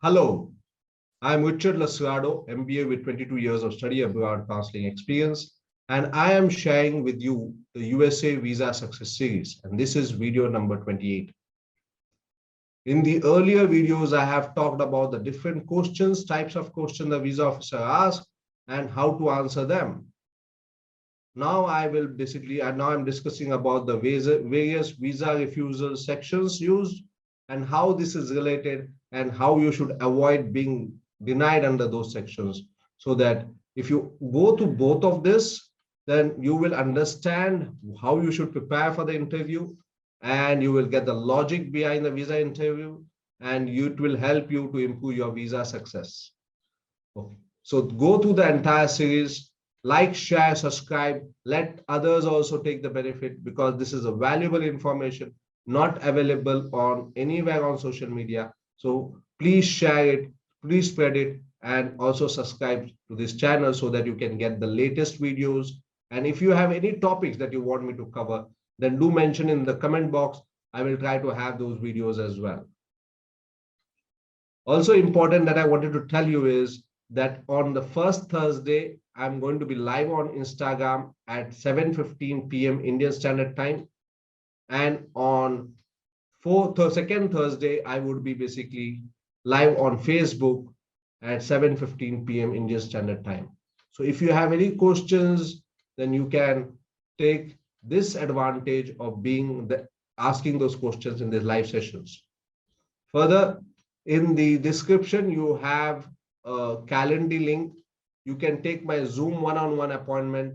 Hello, I'm Richard Lasrado, MBA with 22 years of study abroad counseling experience, and I am sharing with you the USA Visa Success Series, and this is video number 28. In the earlier videos, I have talked about the different questions, types of questions the visa officer asks, and how to answer them. Now I'm discussing about the various visa refusal sections used and how this is related and how you should avoid being denied under those sections. So that if you go to both of this, then you will understand how you should prepare for the interview and you will get the logic behind the visa interview and it will help you to improve your visa success. Okay. So go through the entire series, like, share, subscribe, let others also take the benefit because this is a valuable information not available on anywhere on social media. So please share it, please spread it, and also subscribe to this channel so that you can get the latest videos. And if you have any topics that you want me to cover, then do mention in the comment box. I will try to have those videos as well. Also important that I wanted to tell you is that on the first Thursday, I'm going to be live on Instagram at 7:15 p.m. Indian Standard Time. And on second Thursday, I would be basically live on Facebook at 7:15 p.m. Indian Standard Time. So if you have any questions, then you can take this advantage of asking those questions in these live sessions. Further, in the description, you have a calendar link. You can take my Zoom one-on-one appointment.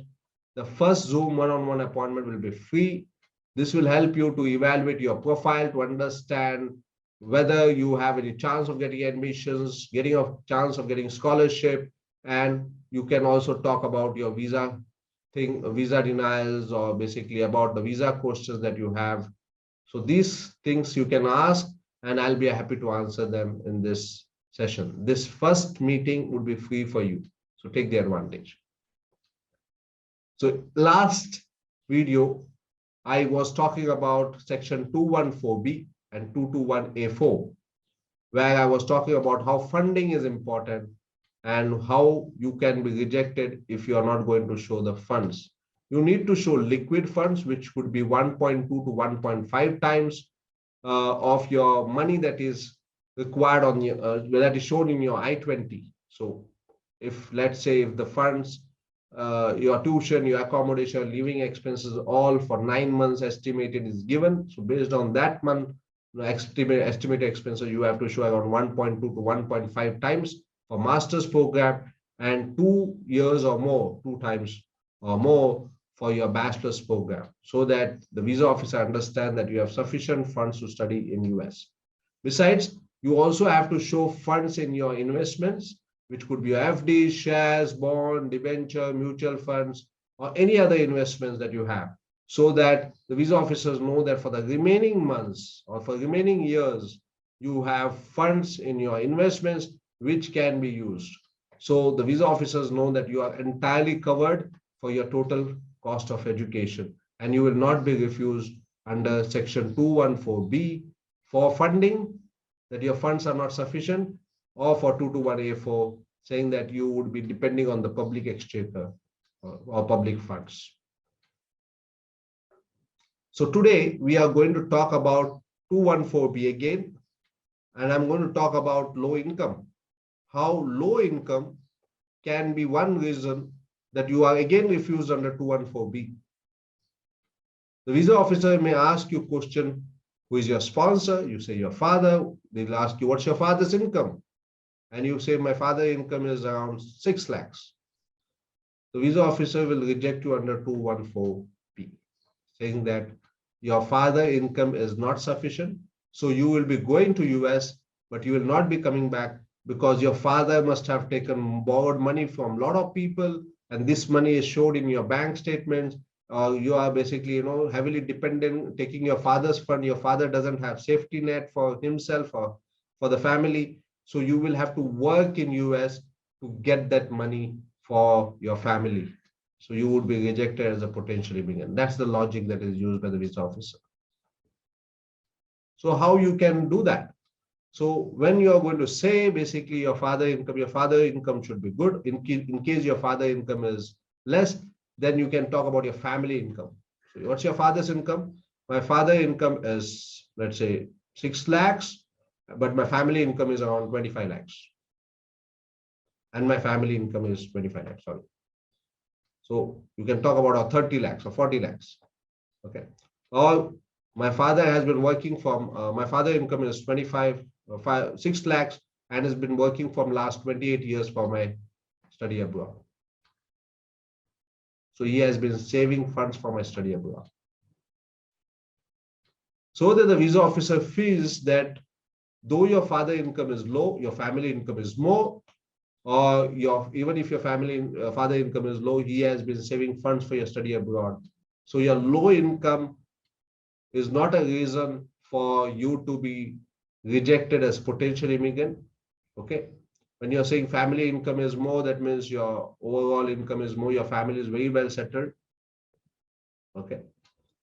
The first Zoom one-on-one appointment will be free. This will help you to evaluate your profile to understand whether you have any chance of getting admissions, getting a chance of getting scholarship, and you can also talk about your visa denials, or basically about the visa questions that you have. So these things you can ask, and I'll be happy to answer them in this session. This first meeting would be free for you. So take the advantage. So last video, I was talking about section 214B and 221A4, where I was talking about how funding is important and how you can be rejected if you are not going to show the funds. You need to show liquid funds, which could be 1.2 to 1.5 times of your money that is required on your that is shown in your I-20. So if, let's say, if the funds, your tuition, your accommodation, living expenses, all for 9 months estimated is given. So based on that month, the estimated expenses, you have to show around 1.2 to 1.5 times for master's program and 2 years or more, 2 times or more for your bachelor's program, so that the visa officer understands that you have sufficient funds to study in US. Besides, you also have to show funds in your investments, which could be your FD, shares, bond, debenture, mutual funds, or any other investments that you have, so that the visa officers know that for the remaining months or for remaining years, you have funds in your investments which can be used. So the visa officers know that you are entirely covered for your total cost of education, and you will not be refused under section 214B for funding, that your funds are not sufficient, or for 221A4, saying that you would be depending on the public exchequer or public funds. So today we are going to talk about 214B again, and I'm going to talk about low income. How low income can be one reason that you are again refused under 214B. The visa officer may ask you a question, who is your sponsor? You say your father. They'll ask you, what's your father's income? And you say, my father's income is around 6 lakhs. The visa officer will reject you under 214B, saying that your father's income is not sufficient. So you will be going to US, but you will not be coming back because your father must have borrowed money from a lot of people, and this money is showed in your bank statements. You are basically, heavily dependent, taking your father's fund. Your father doesn't have safety net for himself or for the family. So you will have to work in US to get that money for your family. So you would be rejected as a potential immigrant. That's the logic that is used by the visa officer. So how you can do that? So when you are going to say basically your father income should be good. In case your father income is less, then you can talk about your family income. So what's your father's income? My father income is, let's say, 6 lakhs, but my family income is around 25 lakhs. And my family income is 25 lakhs, sorry. So you can talk about 30 lakhs or 40 lakhs. Okay. Or my father has been working from, my father income is 6 lakhs and has been working from last 28 years for my study abroad. So he has been saving funds for my study abroad. So that the visa officer feels that though your father income is low, your family income is more, or even if your father income is low, he has been saving funds for your study abroad. So your low income is not a reason for you to be rejected as potential immigrant. Okay. When you're saying family income is more, that means your overall income is more, your family is very well settled. Okay.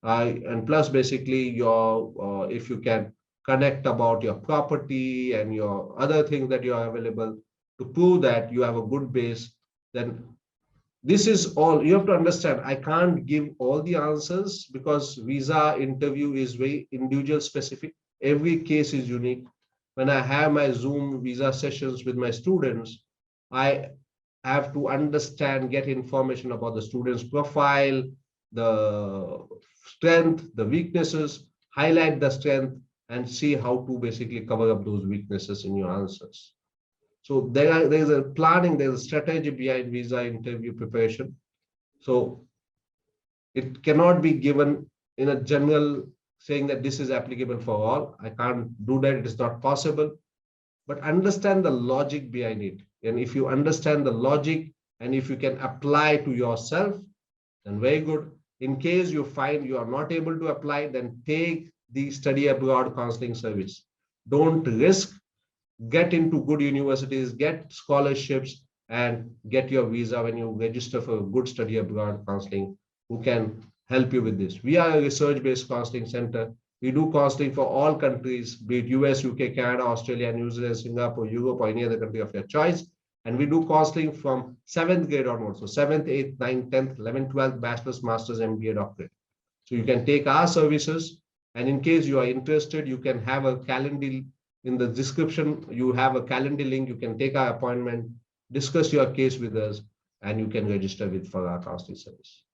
And plus basically if you can connect about your property and your other things that you are available to prove that you have a good base, then this is all you have to understand. I can't give all the answers because visa interview is very individual specific. Every case is unique. When I have my Zoom visa sessions with my students, I have to understand, get information about the student's profile, the strength, the weaknesses, highlight the strength, and see how to basically cover up those weaknesses in your answers. So there is a planning, there is a strategy behind visa interview preparation. So it cannot be given in a general saying that this is applicable for all. I can't do that. It is not possible. But understand the logic behind it. And if you understand the logic and if you can apply to yourself, then very good. In case you find you are not able to apply, then take the study abroad counseling service. Don't risk. Get into good universities, get scholarships, and get your visa when you register for a good study abroad counseling who can help you with this. We are a research-based counseling center. We do counseling for all countries, be it US, UK, Canada, Australia, New Zealand, Singapore, Europe, or any other country of your choice. And we do counseling from 7th grade onwards. So 7th, 8th, 9th, 10th, 11th, 12th, bachelor's, master's, MBA, doctorate. So you can take our services. And in case you are interested, you can have a calendar. In the description, you have a calendar link. You can take our appointment, discuss your case with us, and you can register for our counseling service.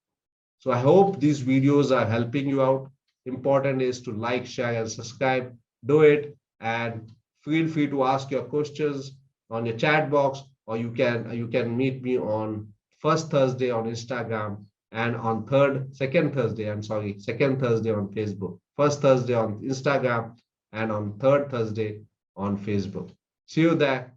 So I hope these videos are helping you out. Important is to like, share, and subscribe. Do it, and feel free to ask your questions on your chat box, or you can meet me on first Thursday on Instagram and on second Thursday on Facebook. First Thursday on Instagram and on third Thursday on Facebook. See you there.